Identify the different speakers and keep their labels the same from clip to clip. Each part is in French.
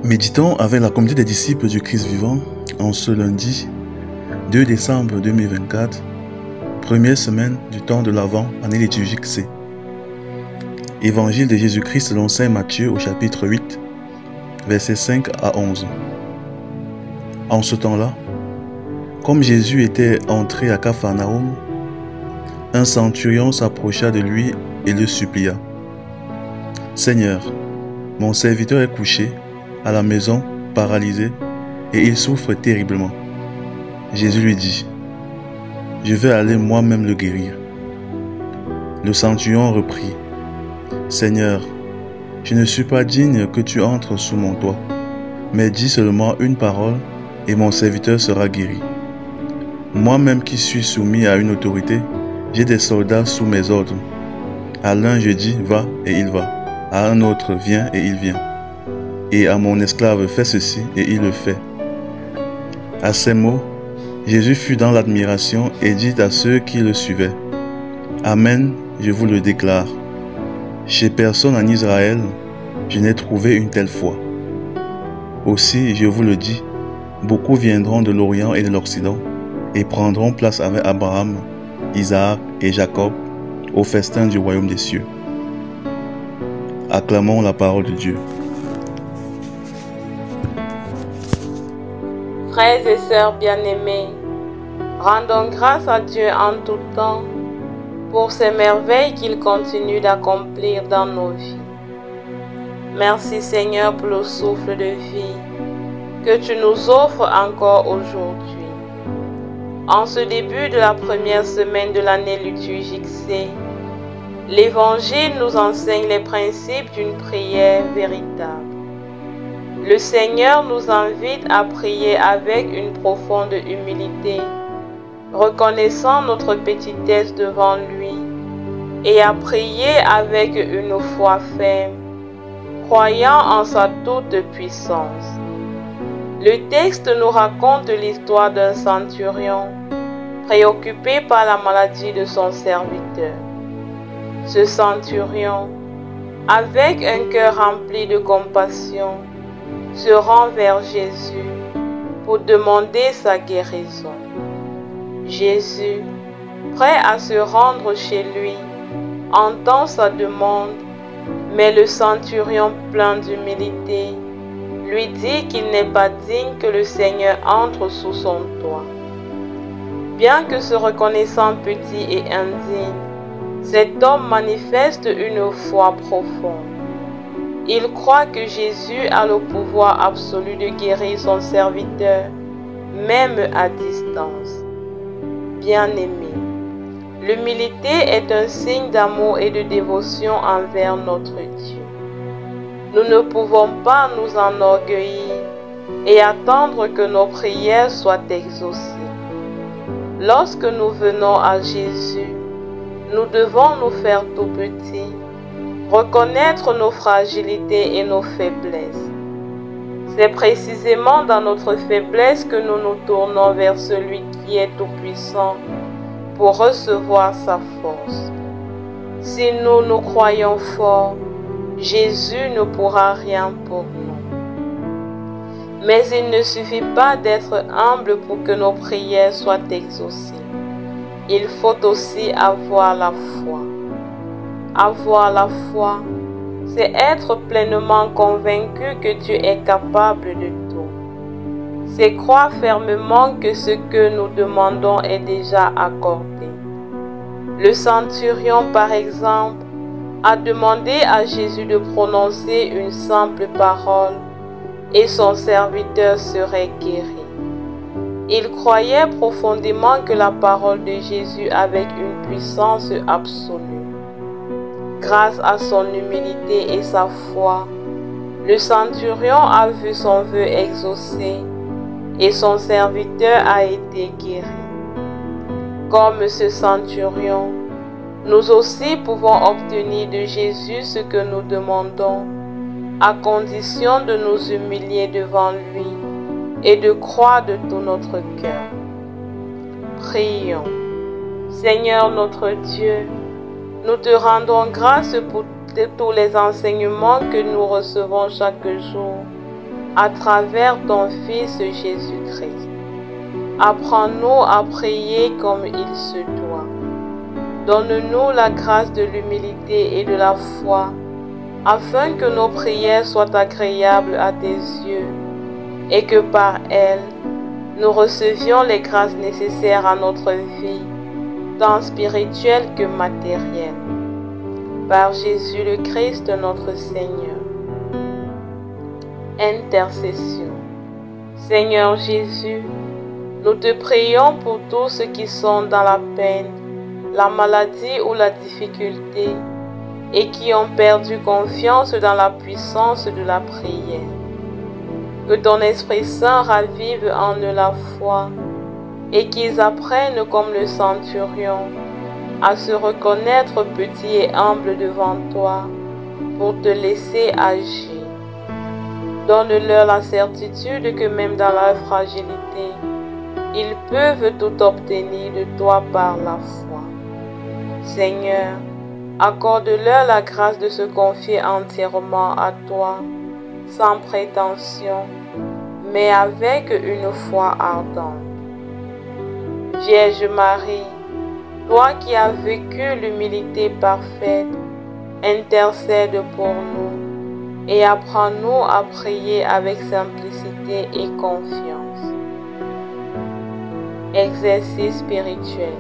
Speaker 1: Méditons avec la communauté des disciples du Christ vivant en ce lundi 2 décembre 2024, première semaine du temps de l'Avent, année liturgique C. Évangile de Jésus-Christ selon saint Matthieu au chapitre 8, versets 5 à 11. En ce temps-là, comme Jésus était entré à Capharnaüm, un centurion s'approcha de lui et le supplia. « Seigneur, mon serviteur est couché à la maison, paralysé, et il souffre terriblement. » Jésus lui dit, « Je vais aller moi-même le guérir. » Le centurion reprit, « Seigneur, je ne suis pas digne que tu entres sous mon toit, mais dis seulement une parole et mon serviteur sera guéri. Moi-même qui suis soumis à une autorité, j'ai des soldats sous mes ordres. À l'un je dis, va, et il va. À un autre, viens, et il vient. Et à mon esclave, fais ceci, et il le fait. » À ces mots, Jésus fut dans l'admiration et dit à ceux qui le suivaient, « Amen, je vous le déclare. Chez personne en Israël, je n'ai trouvé une telle foi. Aussi, je vous le dis, beaucoup viendront de l'Orient et de l'Occident et prendront place avec Abraham, Isaac et Jacob au festin du royaume des cieux. » Acclamons la parole de Dieu.
Speaker 2: Frères et sœurs bien-aimés, rendons grâce à Dieu en tout temps pour ces merveilles qu'il continue d'accomplir dans nos vies. Merci Seigneur pour le souffle de vie que tu nous offres encore aujourd'hui. En ce début de la première semaine de l'année liturgique C, l'Évangile nous enseigne les principes d'une prière véritable. Le Seigneur nous invite à prier avec une profonde humilité, reconnaissant notre petitesse devant lui, et à prier avec une foi ferme, croyant en sa toute-puissance. Le texte nous raconte l'histoire d'un centurion, préoccupé par la maladie de son serviteur. Ce centurion, avec un cœur rempli de compassion, se rend vers Jésus pour demander sa guérison. Jésus, prêt à se rendre chez lui, entend sa demande, mais le centurion plein d'humilité lui dit qu'il n'est pas digne que le Seigneur entre sous son toit. Bien que se reconnaissant petit et indigne, cet homme manifeste une foi profonde. Il croit que Jésus a le pouvoir absolu de guérir son serviteur, même à distance. Bien-aimé, l'humilité est un signe d'amour et de dévotion envers notre Dieu. Nous ne pouvons pas nous enorgueillir et attendre que nos prières soient exaucées. Lorsque nous venons à Jésus, nous devons nous faire tout petits, reconnaître nos fragilités et nos faiblesses. C'est précisément dans notre faiblesse que nous nous tournons vers celui qui est tout-puissant pour recevoir sa force. Si nous nous croyons forts, Jésus ne pourra rien pour nous. Mais il ne suffit pas d'être humble pour que nos prières soient exaucées. Il faut aussi avoir la foi. Avoir la foi, c'est être pleinement convaincu que Dieu est capable de tout. C'est croire fermement que ce que nous demandons est déjà accordé. Le centurion, par exemple, a demandé à Jésus de prononcer une simple parole et son serviteur serait guéri. Il croyait profondément que la parole de Jésus avait une puissance absolue. Grâce à son humilité et sa foi, le centurion a vu son vœu exaucé et son serviteur a été guéri. Comme ce centurion, nous aussi pouvons obtenir de Jésus ce que nous demandons, à condition de nous humilier devant lui et de croire de tout notre cœur. Prions. Seigneur notre Dieu, nous te rendons grâce pour tous les enseignements que nous recevons chaque jour à travers ton Fils Jésus-Christ. Apprends-nous à prier comme il se doit. Donne-nous la grâce de l'humilité et de la foi, afin que nos prières soient agréables à tes yeux et que par elles, nous recevions les grâces nécessaires à notre vie, tant spirituelle que matérielle. Par Jésus le Christ notre Seigneur. Intercession. Seigneur Jésus, nous te prions pour tous ceux qui sont dans la peine, la maladie ou la difficulté et qui ont perdu confiance dans la puissance de la prière. Que ton Esprit Saint ravive en eux la foi et qu'ils apprennent comme le centurion à se reconnaître petits et humbles devant toi pour te laisser agir. Donne-leur la certitude que même dans leur fragilité, ils peuvent tout obtenir de toi par la foi. Seigneur, accorde-leur la grâce de se confier entièrement à toi, sans prétention, mais avec une foi ardente. Vierge Marie, toi qui as vécu l'humilité parfaite, intercède pour nous et apprends-nous à prier avec simplicité et confiance. Exercice spirituel.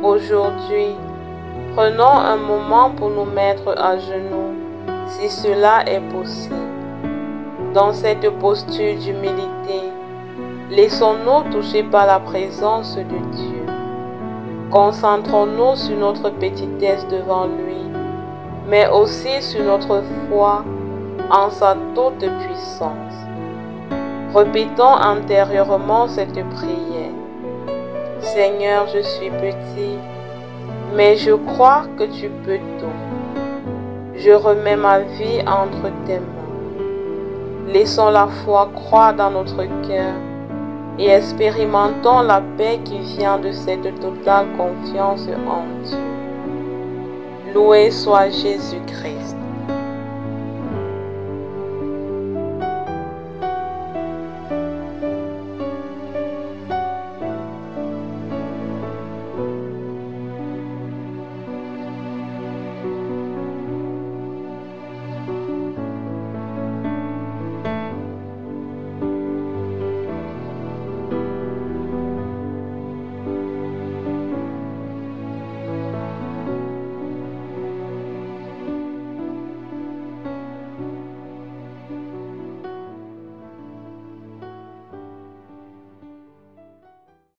Speaker 2: Aujourd'hui, prenons un moment pour nous mettre à genoux, si cela est possible. Dans cette posture d'humilité, laissons-nous toucher par la présence de Dieu. Concentrons-nous sur notre petitesse devant lui, mais aussi sur notre foi en sa toute puissance. Répétons intérieurement cette prière. Seigneur, je suis petit, mais je crois que tu peux tout. Je remets ma vie entre tes mains. Laissons la foi croître dans notre cœur et expérimentons la paix qui vient de cette totale confiance en Dieu. Loué soit Jésus-Christ.